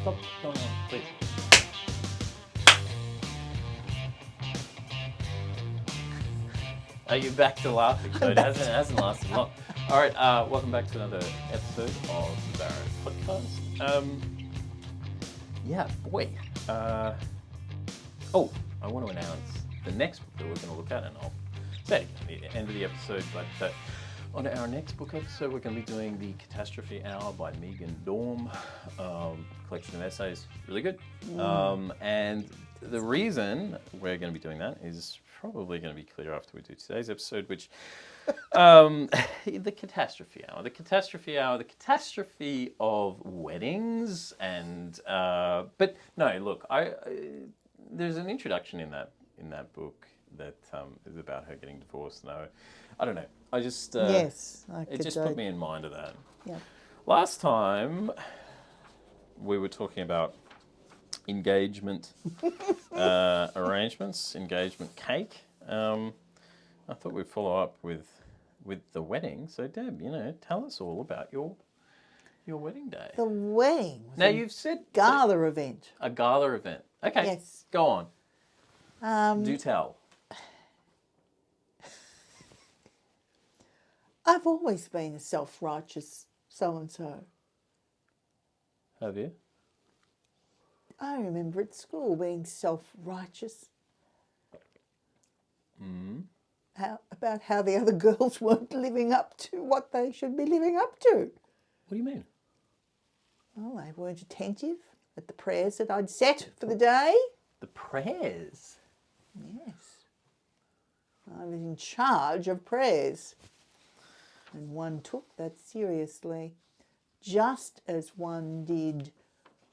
Stop going on, please. Are you back to laughing? So it hasn't lasted long. All right, welcome back to another episode of the Barrow Podcast. Yeah, boy. I want to announce the next book that we're going to look at, and I'll say it at the end of the episode, but on our next book episode, we're going to be doing The Catastrophe Hour by Meghan Daum, collection of essays, really good. And the reason we're going to be doing that is probably going to be clear after we do today's episode, which, the Catastrophe Hour, the catastrophe of weddings, and, but no, look, there's an introduction in that book that is about her getting divorced. No, I don't know. I just it just put me in mind of that. Yeah. Last time we were talking about engagement arrangements, engagement cake. I thought we'd follow up with the wedding. So Deb, tell us all about your wedding day. The wedding. Now you've said gala event. A gala event. Okay. Yes. Go on. Do tell. I've always been a self-righteous so-and-so. Have you? I remember at school being self-righteous. About how the other girls weren't living up to what they should be living up to. What do you mean? Well, they weren't attentive at the prayers that I'd set for the day. The prayers? Yes. I was in charge of prayers. And one took that seriously, just as one did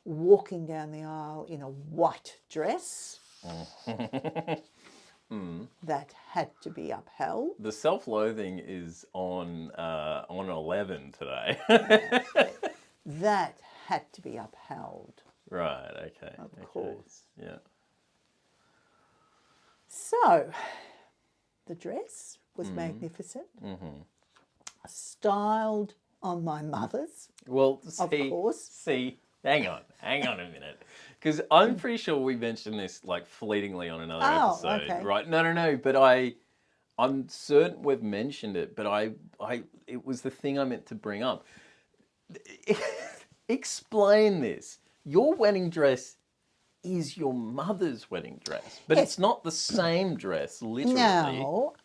walking down the aisle in a white dress. That had to be upheld. The self-loathing is on 11 today. That had to be upheld. Right, okay. Of course. Yeah. So, the dress was magnificent. Styled on my mother's. Well, of course. Hang on a minute. Because I'm pretty sure we mentioned this like fleetingly on another episode, okay. right? No, but I'm certain we've mentioned it, but it was the thing I meant to bring up. Explain this. Your wedding dress is your mother's wedding dress, but Yes. it's not the same dress, literally. No,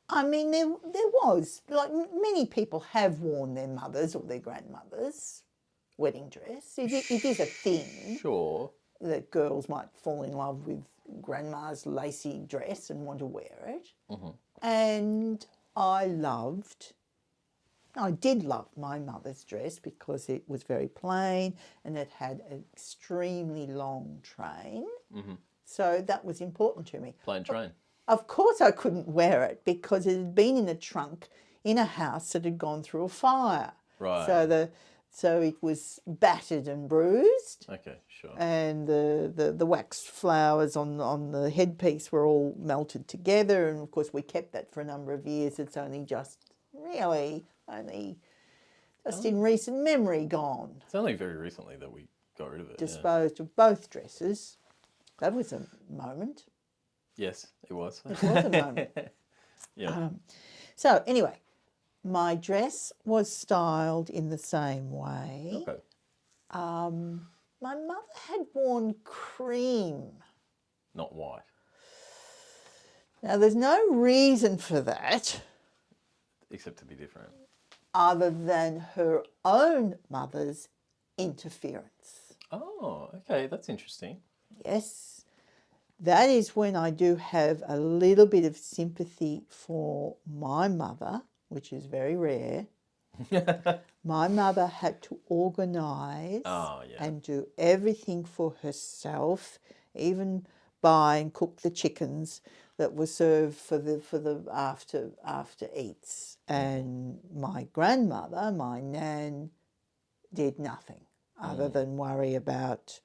I mean, there was, like, many people have worn their mother's or their grandmother's wedding dress. It is a thing. Sure. That girls might fall in love with grandma's lacy dress and want to wear it. And I did love my mother's dress because it was very plain and it had an extremely long train. So that was important to me. Plain train. Of course I couldn't wear it because it had been in a trunk in a house that had gone through a fire. Right. So it was battered and bruised. Okay, sure. And the wax flowers on the headpiece were all melted together, and of course we kept that for a number of years. It's only just in recent memory gone. It's only very recently that we got rid of it. Disposed of both dresses. That was a moment. Yes, it was. It was a moment. Yeah. So anyway, my dress was styled in the same way. Okay. My mother had worn cream. Not white. Now, there's no reason for that Except to be different. other than her own mother's interference. Oh, okay. That's interesting. Yes. That is when I do have a little bit of sympathy for my mother, which is very rare. My mother had to organise and do everything for herself, even buy and cook the chickens that were served for the after eats. And my grandmother, my nan, did nothing other than worry about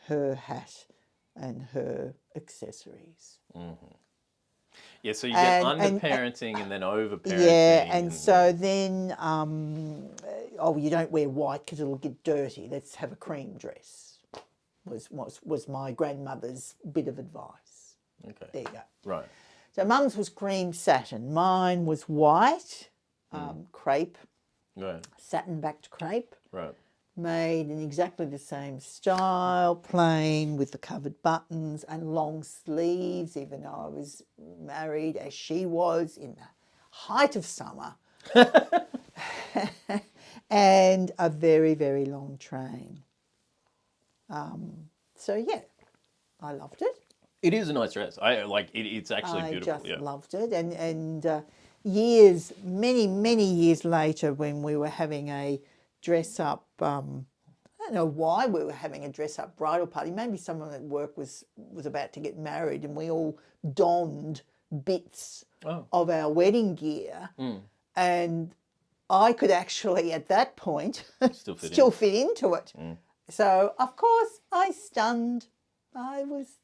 her hat and her accessories. Yeah, so you get And underparenting and then overparenting. yeah, and so then, you don't wear white because it'll get dirty. Let's have a cream dress. Was my grandmother's bit of advice. Okay. There you go. Right. So Mum's was cream satin. Mine was white, crepe, Right. satin-backed crepe. Right. Made in exactly the same style, plain with the covered buttons and long sleeves, even though I was married as she was in the height of summer. And a very, very long train. So yeah, I loved it. It is a nice dress. I like it. It's actually beautiful. I just loved it. And years, many years later, when we were having a dress-up, I don't know why we were having a dress-up bridal party. Maybe someone at work was about to get married, and we all donned bits of our wedding gear. And I could actually, at that point, still fit into it. So, of course, I was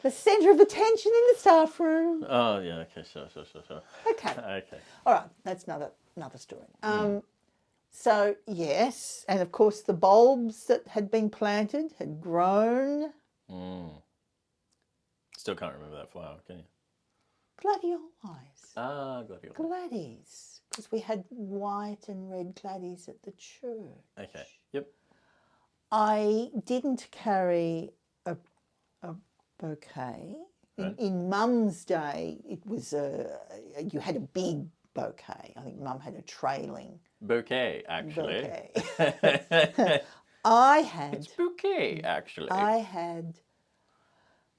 the centre of attention in the staff room. Oh, yeah, okay, sure. Okay. Okay. All right, that's another story. So, yes, and of course the bulbs that had been planted had grown. Still can't remember that flower, can you? Gladiolus. Gladiolus. Gladdies, because we had white and red gladdies at the church. Okay, yep. I didn't carry a bouquet. In Mum's day, it was you had a big bouquet. I think Mum had a trailing bouquet, actually. I had... It's bouquet, actually. I had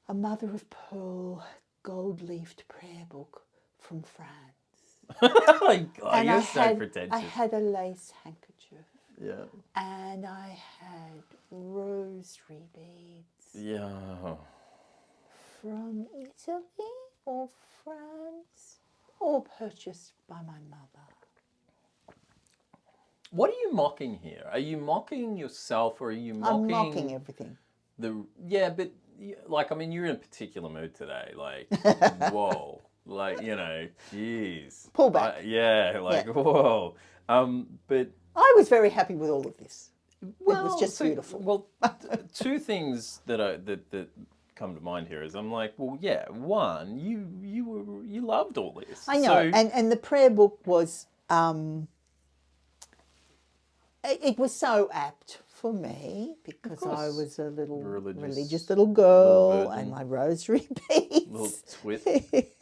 a mother-of-pearl gold-leafed prayer book from France. Oh my God, And you're so pretentious. I had a lace handkerchief. Yeah. And I had rosary beads. Yeah. From Italy or France, or purchased by my mother. What are you mocking here? Are you mocking yourself, or are you mocking... I'm mocking everything. Yeah, but like, I mean, you're in a particular mood today. Like, whoa, like, you know, jeez. Pull back. Whoa. But I was very happy with all of this. Well, it was just beautiful. Well, two things that come to mind here is I'm like, well, yeah, one, you loved all this. I know, and the prayer book was it was so apt for me because I was a little religious little girl, and my rosary beads little twit.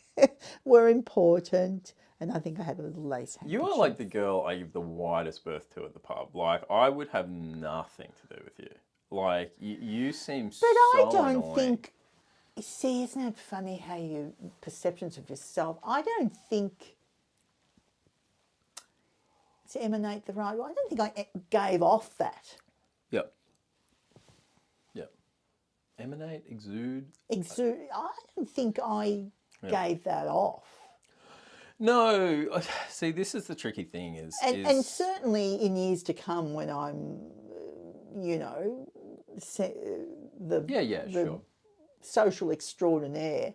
were important. And I think I had a little lace handkerchief. You are like the girl I give the widest berth to at the pub. Like, I would have nothing to do with you. Like, you seem so But I don't annoying. think... See, isn't it funny how you... Perceptions of yourself... I don't think... To emanate the right... I don't think I gave off that. Yep. Emanate, exude... Exude... I don't think I gave that off. No, see, this is the tricky thing And certainly in years to come when I'm, the social extraordinaire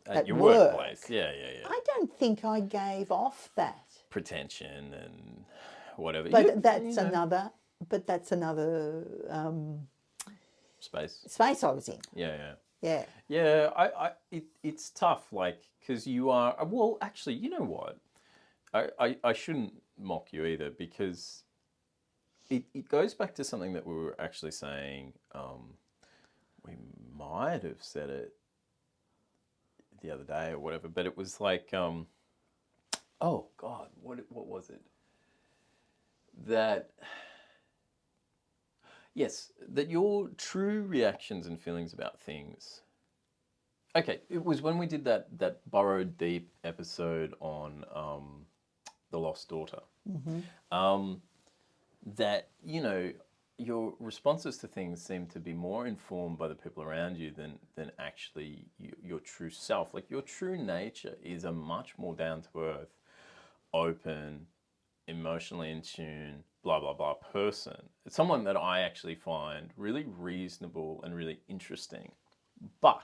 at your work, workplace. Yeah. I don't think I gave off that. Pretension and whatever. But that's another space I was in. Yeah. It's tough, like, because you are... Well, actually, you know what? I shouldn't mock you either, because it goes back to something that we were actually saying. We might have said it the other day or whatever, but it was like, oh, God, what was it? That... Yes, that your true reactions and feelings about things... Okay, it was when we did that Burrowed Deep episode on The Lost Daughter. Mm-hmm. That, your responses to things seem to be more informed by the people around you than actually your true self. Like, your true nature is a much more down-to-earth, open, emotionally in tune, blah, blah, blah person. It's someone that I actually find really reasonable and really interesting. But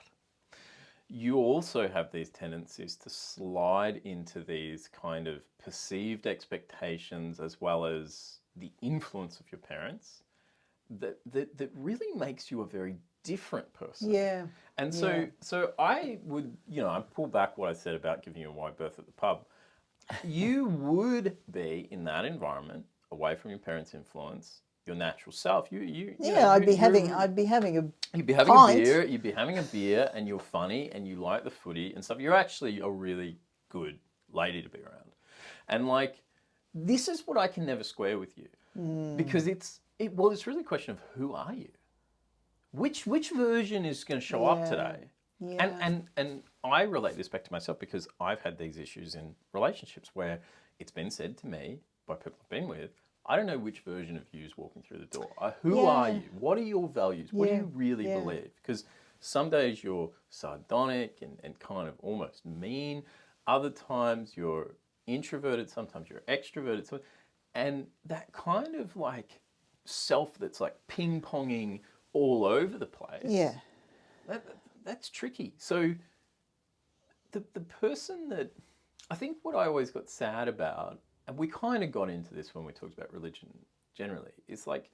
you also have these tendencies to slide into these kind of perceived expectations as well as the influence of your parents that really makes you a very different person. Yeah. And so I would, I pull back what I said about giving you a wide berth at the pub. You would be in that environment, away from your parents' influence, your natural self. I'd be having a You'd be having pint. a beer. You'd be having a beer, and you're funny, and you like the footy and stuff. You're actually a really good lady to be around, and like, this is what I can never square with you, because it's really a question of who are you, which version is going to show up today, and I relate this back to myself because I've had these issues in relationships where it's been said to me by people I've been with, I don't know which version of you is walking through the door. Who are you? What are your values? What do you really believe? Because some days you're sardonic and kind of almost mean. Other times you're introverted. Sometimes you're extroverted. And that kind of like self that's like ping-ponging all over the place. Yeah. That's tricky. So the person that, I think what I always got sad about, and we kind of got into this when we talked about religion generally, is like,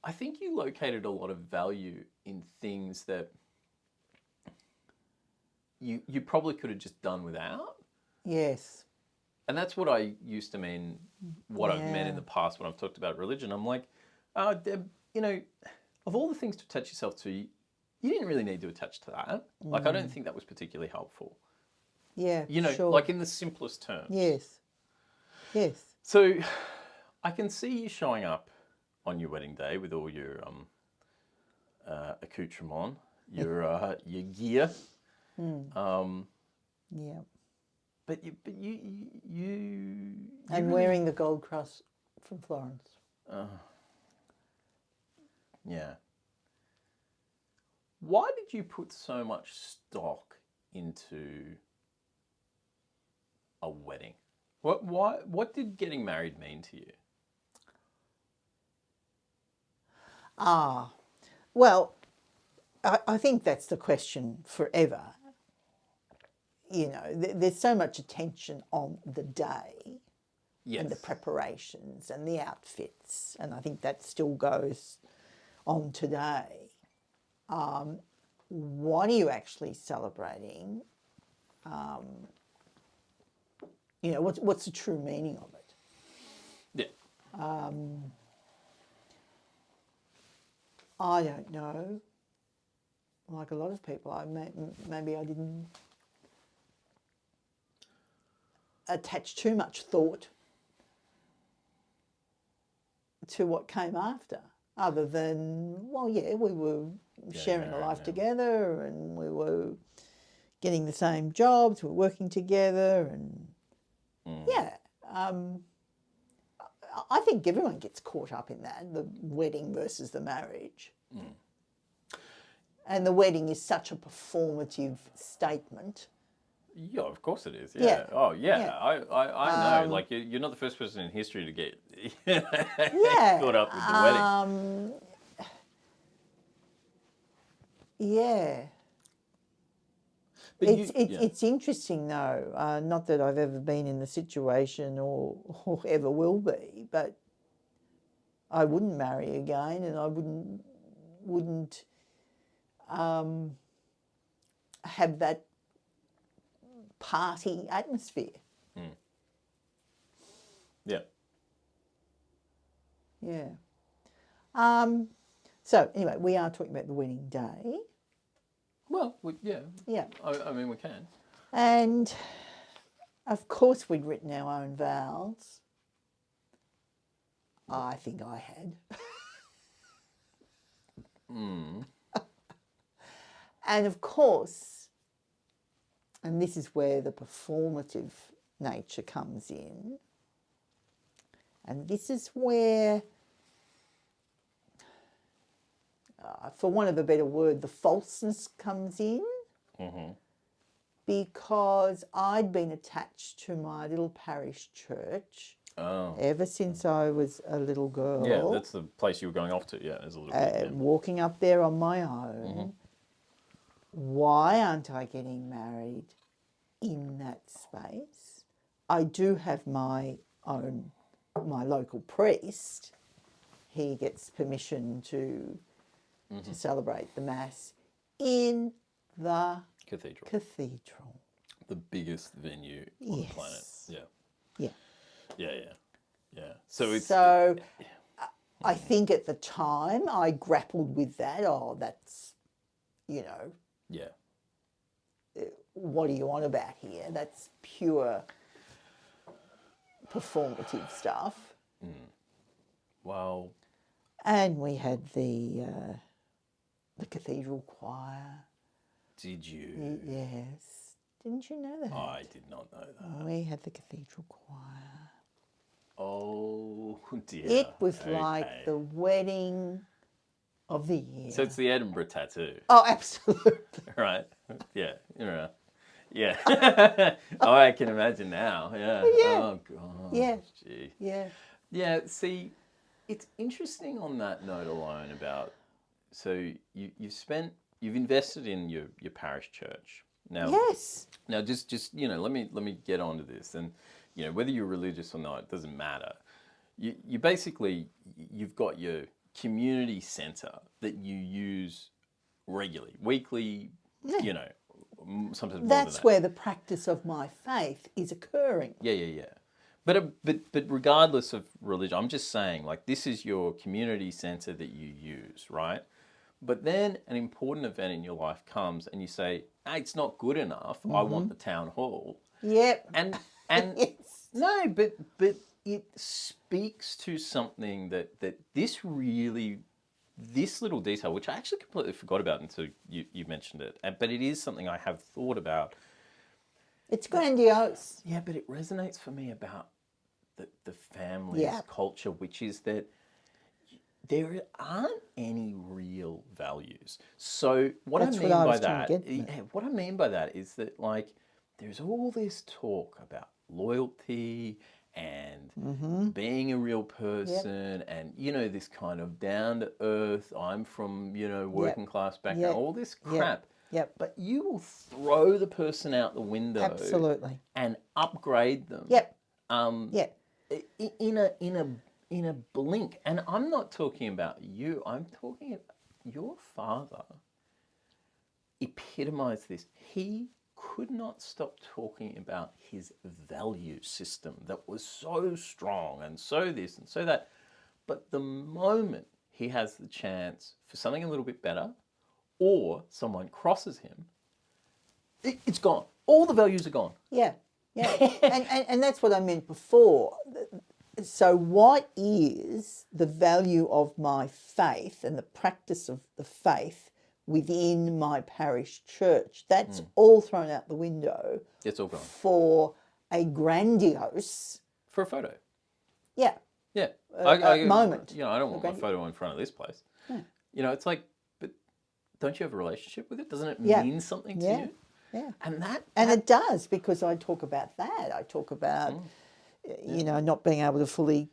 I think you located a lot of value in things that you probably could have just done without. Yes. And that's what I used to mean, what I've meant in the past when I've talked about religion. I'm like, Deb, of all the things to attach yourself to, you didn't really need to attach to that. Like, I don't think that was particularly helpful. Yeah, sure. Like in the simplest terms. Yes. Yes. So I can see you showing up on your wedding day with all your accoutrement, your gear. Yeah. But you and wearing the gold cross from Florence. Yeah. Why did you put so much stock into a wedding? What did getting married mean to you? Well, I think that's the question forever. There's so much attention on the day and the preparations and the outfits, and I think that still goes on today. What are you actually celebrating? What's the true meaning of it? Yeah. I don't know. Like a lot of people, maybe I didn't attach too much thought to what came after, other than, we were sharing a life together, and we were getting the same jobs, we were working together, and I think everyone gets caught up in that, the wedding versus the marriage. And the wedding is such a performative statement. Yeah, of course it is. Yeah. Oh, yeah. Yeah. I know. Like, you're not the first person in history to get caught up with the wedding. Yeah. But it's interesting though, not that I've ever been in the situation or ever will be, but I wouldn't marry again, and I wouldn't have that party atmosphere. Yeah. Yeah. So anyway, we are talking about the wedding day. Well, Yeah. I mean, we can. And of course we'd written our own vows. I think I had. And of course, and this is where the performative nature comes in, and this is where, for want of a better word, the falseness comes in. Because I'd been attached to my little parish church ever since I was a little girl. Yeah, that's the place you were going off to, as a little kid. Walking up there on my own. why aren't I getting married in that space? I do have my local priest. He gets permission to celebrate the Mass in the cathedral. The biggest venue on the planet. Yeah. Yeah. Yeah. So I think at the time I grappled with that. Oh, that's, Yeah. what are you on about here? That's pure performative stuff. Well. And we had the cathedral choir. Did you? Yes. Didn't you know that? I did not know that. We had the cathedral choir. Oh dear. It was like the wedding of the year. So it's the Edinburgh tattoo. Oh, absolutely. Right? Yeah. Yeah. Oh, I can imagine now. Yeah. Yeah. Oh God. Yeah. Gee. Yeah. Yeah. See, it's interesting on that note alone about. So you've invested in your parish church. Now. Yes. Now just let me get onto this, and whether you're religious or not, it doesn't matter. You basically you've got your community centre that you use regularly, weekly. Yeah. Sometimes more That's than that. where the practice of my faith is occurring. Yeah. But regardless of religion, I'm just saying, like, this is your community centre that you use, right? But then an important event in your life comes and you say, hey, it's not good enough. I want the town hall. Yep. And Yes. no, but it speaks to something that this little detail, which I actually completely forgot about until you mentioned it, but it is something I have thought about. It's grandiose. Yeah, but it resonates for me about the family's culture, which is that there aren't any real values. So what I mean by that is that, like, there's all this talk about loyalty and being a real person and, this kind of down to earth, I'm from, working class background, all this crap. Yep. But you will throw the person out the window. Absolutely. And upgrade them. Yep. In a blink. And I'm not talking about you. I'm talking about your father epitomized this. He could not stop talking about his value system that was so strong and so this and so that. But the moment he has the chance for something a little bit better, or someone crosses him, it's gone. All the values are gone. Yeah. and that's what I meant before. So what is the value of my faith and the practice of the faith within my parish church? That's all thrown out the window. It's all gone. For a grandiose... For a photo. Yeah. Yeah. Moment. I don't want my photo in front of this place. Yeah. It's like, but don't you have a relationship with it? Doesn't it mean something to you? Yeah. And it does, because I talk about that. I talk about... not being able to fully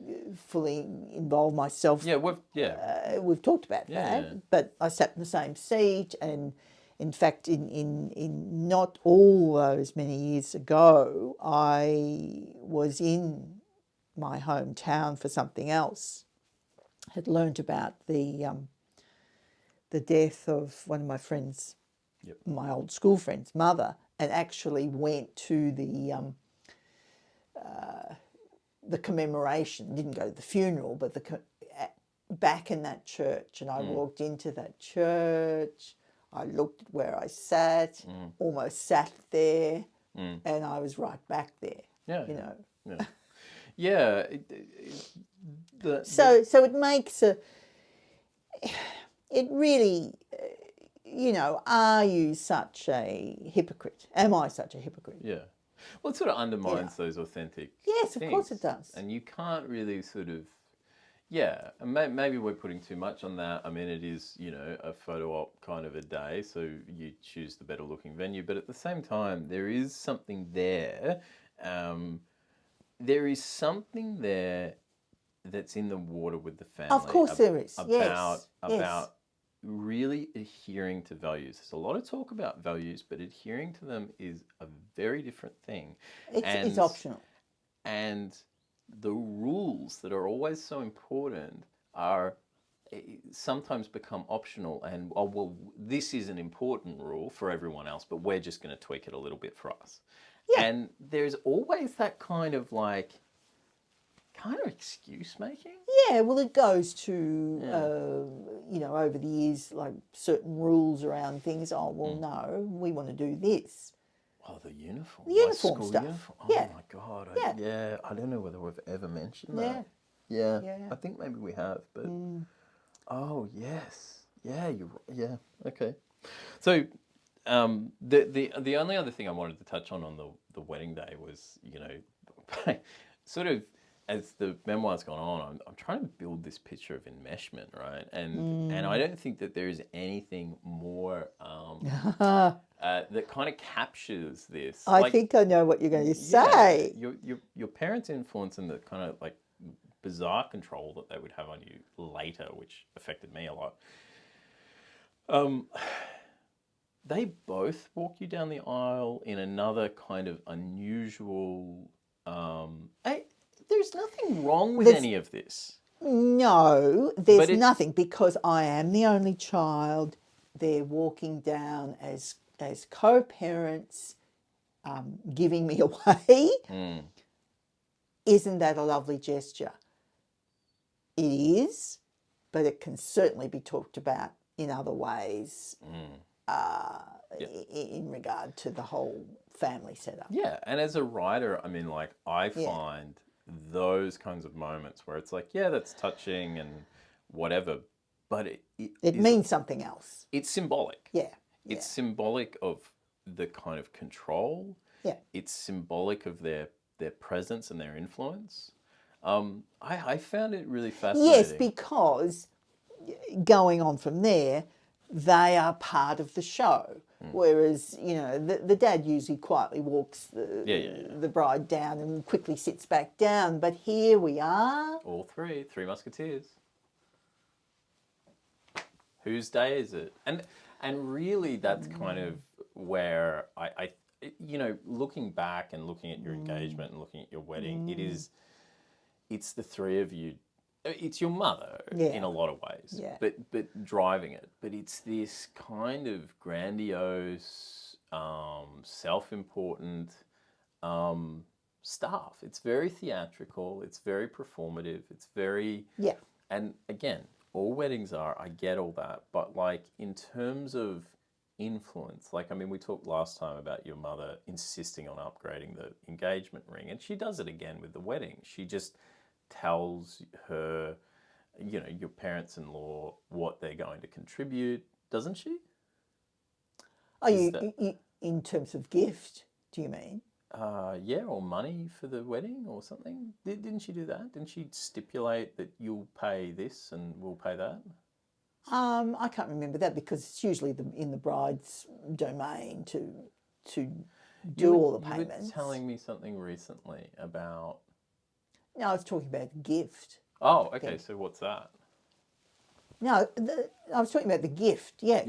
involve myself. We've talked about that. But I sat in the same seat, and in fact, in not all those many years ago, I was in my hometown for something else. Had learnt about the death of one of my friends, my old school friend's mother, and actually went to the commemoration. Didn't go to the funeral, but back in that church. And I walked into that church. I looked at where I sat, almost sat there, and I was right back there. Yeah. So it makes it really, are you such a hypocrite? Am I such a hypocrite? Yeah. Well, it sort of undermines those authentic Yes, things. of course it does. And you can't really sort of, and maybe we're putting too much on that. I mean, it is, a photo op kind of a day, so you choose the better looking venue. But at the same time, there is something there. There is something there that's in the water with the family. Of course there is. About really adhering to values. There's a lot of talk about values, but adhering to them is a very different thing. It's optional. And the rules that are always so important are sometimes become optional, and oh well, this is an important rule for everyone else, but we're just going to tweak it a little bit for us. Yeah. And there's always that kind of excuse making. Yeah, well, it goes to over the years, like certain rules around things. Oh well, no, we want to do this. Oh, the uniform. The uniform stuff. Uniform. Oh yeah. My God. I don't know whether we've ever mentioned that. Yeah. I think maybe we have, but. Oh yes, okay. So, the only other thing I wanted to touch on the wedding day was, sort of as the memoir's gone on, I'm trying to build this picture of enmeshment, right? And I don't think that there is anything more that kind of captures this. I think I know what you're going to say. Your parents' influence and the kind of like bizarre control that they would have on you later, which affected me a lot. They both walk you down the aisle in another kind of unusual. There's nothing wrong with any of this. No, there's nothing, because I am the only child. They're walking down as co-parents, giving me away. Isn't that a lovely gesture? It is, but it can certainly be talked about in other ways in regard to the whole family setup. Yeah, and as a writer, I mean, like, I find those kinds of moments where it's like, yeah, that's touching and whatever, but it means something else. It's symbolic. Yeah. It's symbolic of the kind of control. Yeah. It's symbolic of their presence and their influence. I found it really fascinating. Yes, because going on from there, they are part of the show. Whereas, the dad usually quietly walks the bride down and quickly sits back down. But here we are. All three musketeers. Whose day is it? And really that's kind of where I looking back and looking at your engagement and looking at your wedding, it's the three of you. It's your mother in a lot of ways, but driving it. But it's this kind of grandiose, self-important stuff. It's very theatrical. It's very performative. It's very And again, all weddings are. I get all that, but like in terms of influence, like I mean, we talked last time about your mother insisting on upgrading the engagement ring, and she does it again with the wedding. She just tells her, your parents-in-law what they're going to contribute, doesn't she? Oh, you in terms of gift, do you mean? Or money for the wedding or something. Didn't she do that? Didn't she stipulate that you'll pay this and we'll pay that? I can't remember that, because it's usually in the bride's domain to do all the payments. You were telling me something recently about... No, I was talking about gift. Oh, okay. So what's that? No, I was talking about the gift. Yeah.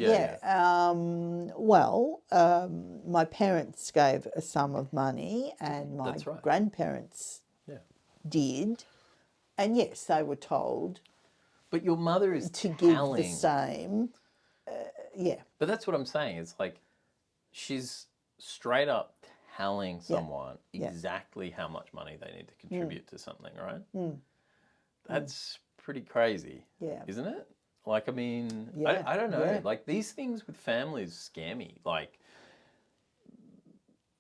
My parents gave a sum of money, and my grandparents did. And yes, they were told. But your mother is to give the same. But that's what I'm saying. It's like she's straight up telling someone exactly how much money they need to contribute to something, right? That's pretty crazy, isn't it? Like, I mean, I don't know. Like, these things with families scare me. Like,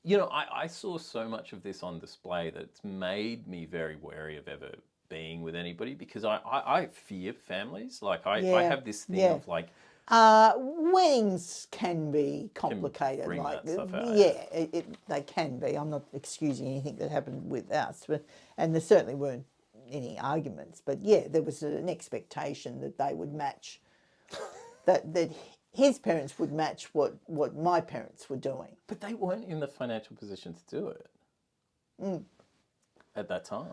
I saw so much of this on display that it's made me very wary of ever being with anybody, because I fear families. Like, I have this thing of like... weddings can be complicated. Can bring that stuff out. They can be. I'm not excusing anything that happened with us, and there certainly weren't any arguments. But there was an expectation that they would match, that his parents would match what my parents were doing. But they weren't in the financial position to do it at that time.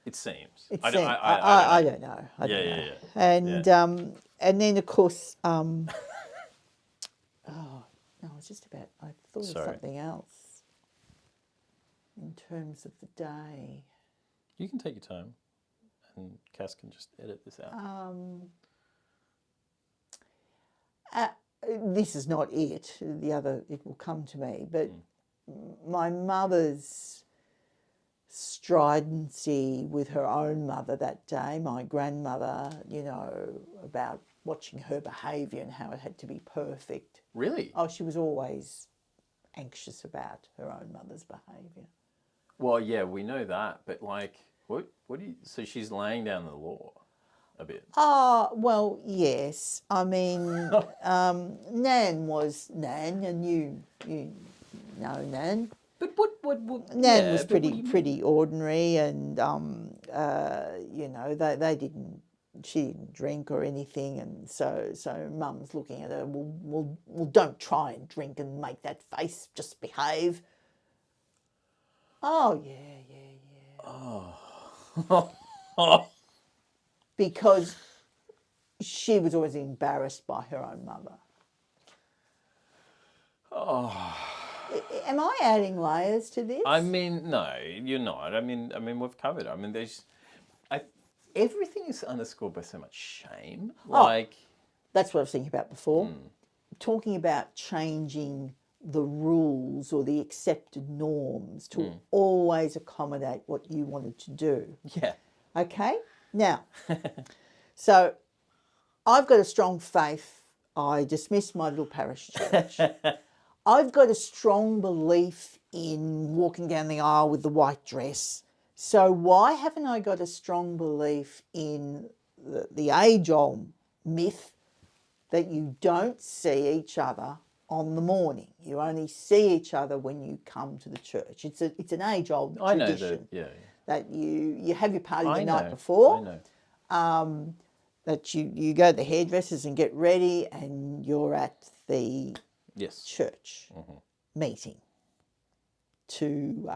It seems. It I seems. don't, I don't know. I don't know. Yeah. And then of course, oh no, it's just about. I thought Sorry. of something else in terms of the day. You can take your time, and Cass can just edit this out. This is not it. The other, it will come to me. But my mother's stridency with her own mother that day, my grandmother, about watching her behaviour and how it had to be perfect. Really? Oh, she was always anxious about her own mother's behaviour. Well, yeah, we know that, but like, what do you? So she's laying down the law a bit. Well, yes. I mean, Nan was Nan, and you know Nan. But what Nan was pretty ordinary, and they didn't. She didn't drink or anything, and so Mum's looking at her. Well, don't try and drink and make that face. Just behave. Oh yeah. Oh. Because she was always embarrassed by her own mother. Oh. Am I adding layers to this? I mean, no, you're not. I mean, we've covered it. I mean, everything is underscored by so much shame. That's what I was thinking about before. Talking about changing the rules or the accepted norms to always accommodate what you wanted to do. Yeah. Okay? Now, so I've got a strong faith. I dismiss my little parish church. I've got a strong belief in walking down the aisle with the white dress. So why haven't I got a strong belief in the age-old myth that you don't see each other on the morning? You only see each other when you come to the church. It's an age-old tradition. I know that, yeah. That you have your party the night before. I know. That you go to the hairdressers and get ready, and you're at the church meeting to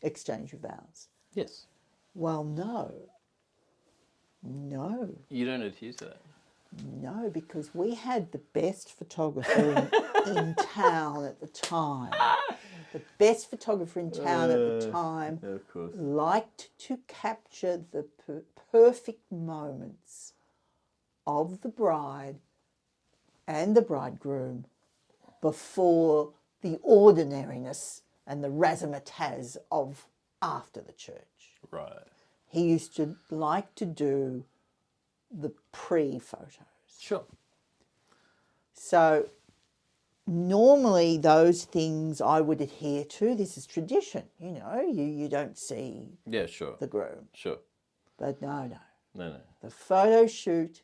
exchange your vows. Yes. Well, no. You don't adhere to that? No, because we had the best photographer in town at the time. The best photographer in town at the time of course. liked to capture the perfect moments of the bride and the bridegroom before the ordinariness and the razzmatazz of after the church. Right. He used to like to do the pre-photos. Sure. So normally those things I would adhere to. This is tradition, you don't see the groom. Sure. But no. No. The photo shoot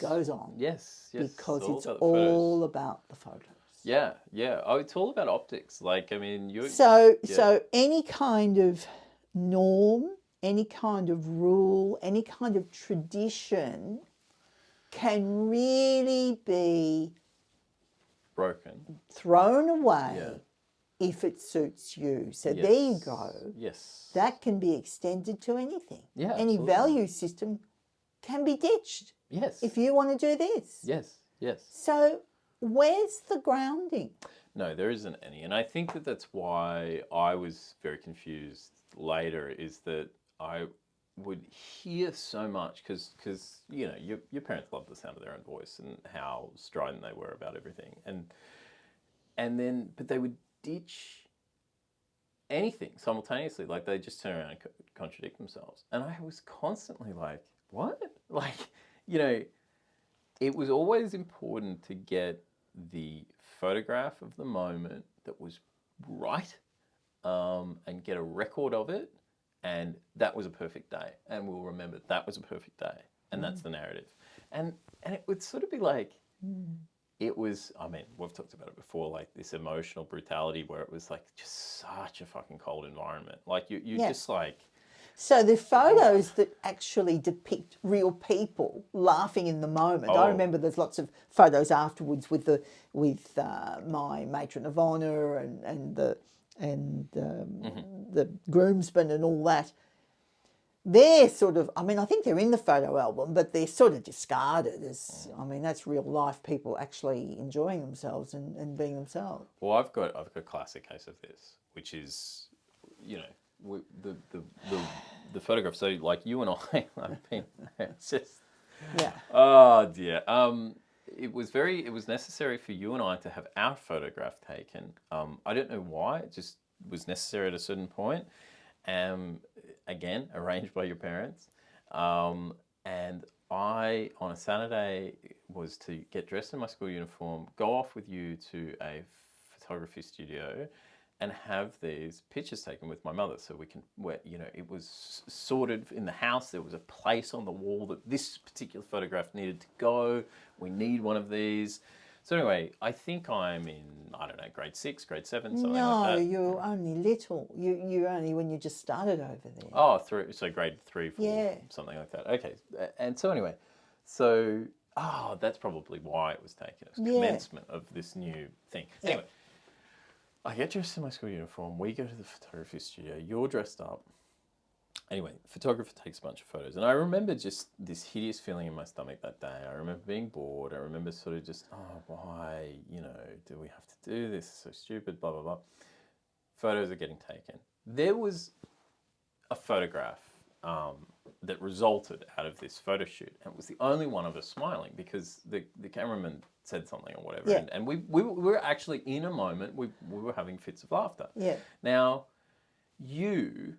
goes on. Yes. Because it's all about the photos. Yeah. Oh, it's all about optics. So any kind of norm, any kind of rule, any kind of tradition can really be thrown away if it suits you. So there you go. Yes. That can be extended to anything. Yeah. Any absolutely. value system can be ditched. Yes. If you want to do this. Yes. So where's the grounding? No, there isn't any. And I think that's why I was very confused later, is that I would hear so much because your parents loved the sound of their own voice and how strident they were about everything. And then, but they would ditch anything simultaneously. Like they just turn around and contradict themselves. And I was constantly like, what? It was always important to get the photograph of the moment that was right, and get a record of it, and that was a perfect day, and we'll remember that was a perfect day, and that's the narrative. And it would sort of be like, it was, we've talked about it before, like this emotional brutality where it was like just such a fucking cold environment. Like you just like... So the photos that actually depict real people laughing in the moment. I remember there's lots of photos afterwards with my matron of honour and the groomsmen and all that. they're sort of, I mean, I think they're in the photo album, but they're sort of discarded as, I mean, that's real life people actually enjoying themselves and being themselves. Well, I've got a classic case of this, which is, you know, the photograph. So like you and I, I've been, it's just, Yeah. oh dear. It was necessary for you and I to have our photograph taken. I don't know why. It just was necessary at a certain point. Again, arranged by your parents. And I, on a Saturday, was to get dressed in my school uniform, go off with you to a photography studio and have these pictures taken with my mother. So we can, you know, it was sorted in the house. There was a place on the wall that this particular photograph needed to go. We need one of these. So anyway, I think I'm in, I don't know, grade 6, grade 7, something like that. No, you're only little. You're only when you just started over there. Oh, so grade 3, 4, Yeah. something like that. Okay. And so anyway, that's probably why it was taken. It was commencement of this new thing. Yeah. Anyway, I get dressed in my school uniform. We go to the photography studio. You're dressed up. Anyway, photographer takes a bunch of photos. And I remember just this hideous feeling in my stomach that day. I remember being bored. I remember sort of just, why, you know, do we have to do this? It's so stupid, blah, blah, blah. Photos are getting taken. There was a photograph that resulted out of this photo shoot. And it was the only one of us smiling because the cameraman said something or whatever. Yeah. And we were actually in a moment, we were having fits of laughter. Yeah. Now, you,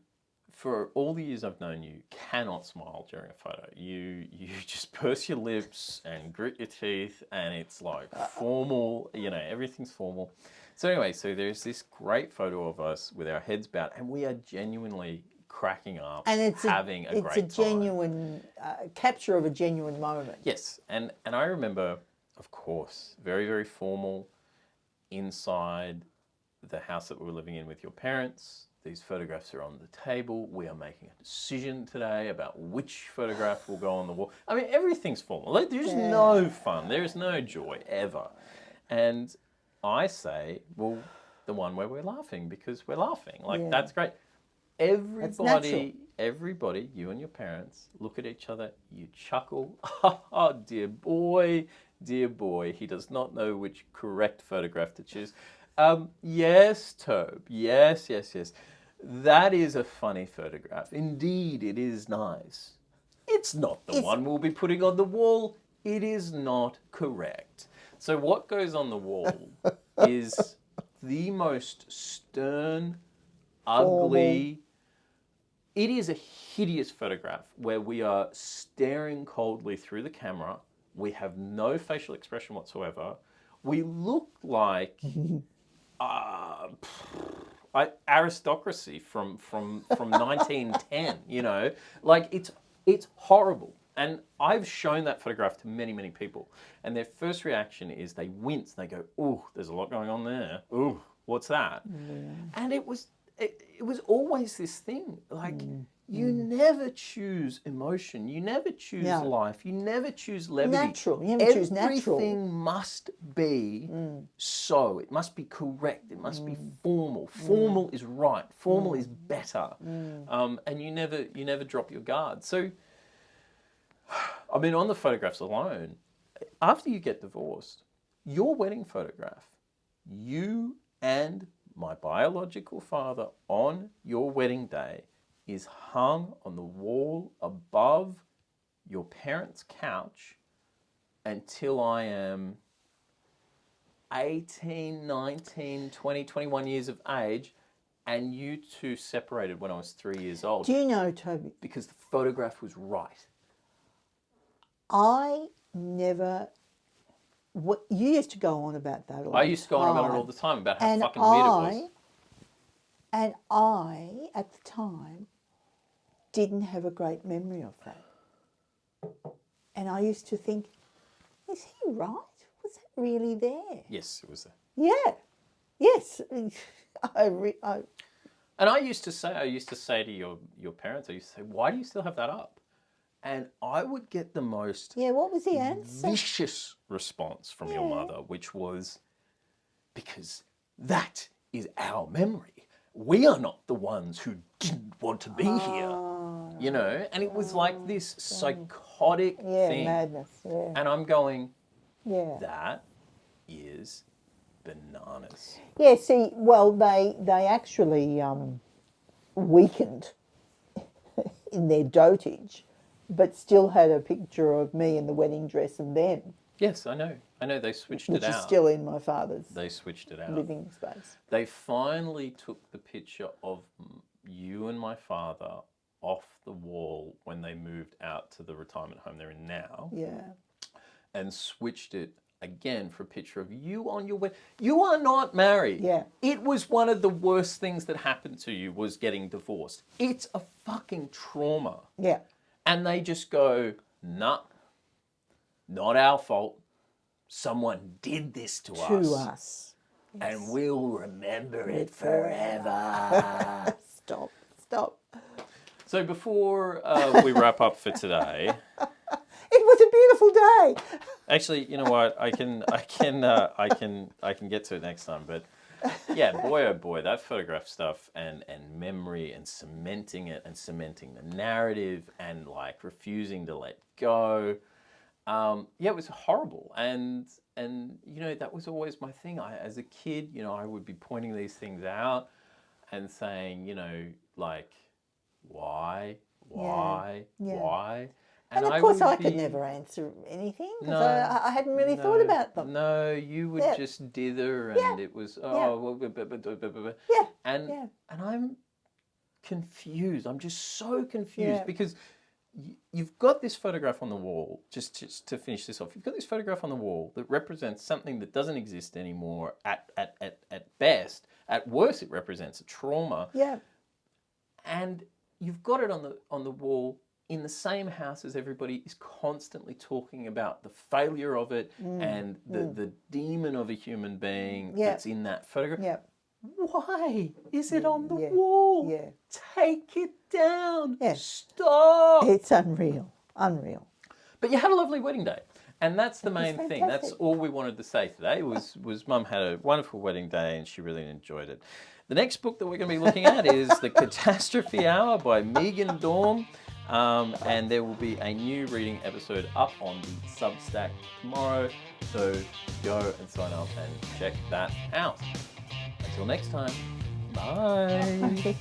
for all the years I've known you, cannot smile during a photo. You just purse your lips and grit your teeth, and it's like formal, you know, everything's formal. So anyway, so there's this great photo of us with our heads bowed, and we are genuinely cracking up, And it's having a great time. It's a genuine capture of a genuine moment. Yes, and I remember, of course, very, very formal, inside the house that we were living in with your parents. These photographs are on the table. We are making a decision today about which photograph will go on the wall. I mean, everything's formal. There's no fun. There is no joy ever. And I say, well, the one where we're laughing because we're laughing. That's great. Everybody, you and your parents, look at each other, you chuckle. Oh, dear boy, he does not know which correct photograph to choose. Yes, Tobe, yes. That is a funny photograph. Indeed, it is nice. It's not the one we'll be putting on the wall. It is not correct. So what goes on the wall is the most stern, ugly... It is a hideous photograph where we are staring coldly through the camera. We have no facial expression whatsoever. We look like aristocracy from 1910, you know? Like, it's horrible. And I've shown that photograph to many, many people. And their first reaction is they wince. They go, "Ooh, there's a lot going on there. Ooh, what's that?" And it was always this thing, like, you never choose emotion, you never choose life, you never choose levity. Natural, you never choose natural. Everything must be so, it must be correct, it must be formal. Formal is right, formal is better, and you never drop your guard. So, I mean, on the photographs alone, after you get divorced, your wedding photograph, you and my biological father on your wedding day is hung on the wall above your parents' couch until I am 18, 19, 20, 21 years of age, and you two separated when I was 3 years old. Do you know, Toby? Because the photograph was right. I never... you used to go on about that all the time. I used to go on about it all the time, about how fucking weird it was. And I, at the time, didn't have a great memory of that. And I used to think, is he right? Was that really there? Yes, it was there. Yeah. Yes. And I used to say to your parents, I used to say, why do you still have that up? And I would get the most what was the answer? vicious response from your mother, which was, because that is our memory. We are not the ones who didn't want to be here. you know, and it was like this psychotic thing. Madness, yeah. And I'm going, Yeah. that is bananas. Yeah, see, well, they actually weakened in their dotage, but still had a picture of me in the wedding dress and them. Yes, I know. They switched Which it out. is still in my father's They switched it out. living space. They finally took the picture of you and my father off the wall when they moved out to the retirement home they're in now. Yeah. And switched it again for a picture of you on your wedding. You are not married. Yeah. It was one of the worst things that happened to you was getting divorced. It's a fucking trauma. Yeah. And they just go, nah, not our fault. Someone did this to us. Yes. And we'll remember it forever. Stop. So before we wrap up for today, It was a beautiful day. actually, you know what? I can get to it next time. But yeah, boy oh boy, that photograph stuff and memory and cementing it and cementing the narrative and like refusing to let go. Yeah, it was horrible. And you know, that was always my thing. As a kid, you know, I would be pointing these things out and saying, you know, like, why? And of course I could never answer anything because I hadn't really thought about them. No, you would just dither and it was, and I'm confused. I'm just so confused because you've got this photograph on the wall, just to finish this off, you've got this photograph on the wall that represents something that doesn't exist anymore at best. At worst, it represents a trauma. Yeah. And you've got it on the wall in the same house as everybody is constantly talking about the failure of it and the demon of a human being that's in that photograph. Yeah. Why is it on the wall? Yeah. Take it down. Yeah. Stop. It's unreal. But you had a lovely wedding day. And that's the main fantastic. thing. That's all we wanted to say today was Mum had a wonderful wedding day and she really enjoyed it. The next book that we're going to be looking at is The Catastrophe Hour by Meghan Daum. And there will be a new reading episode up on the Substack tomorrow. So go and sign up and check that out. Until next time, bye.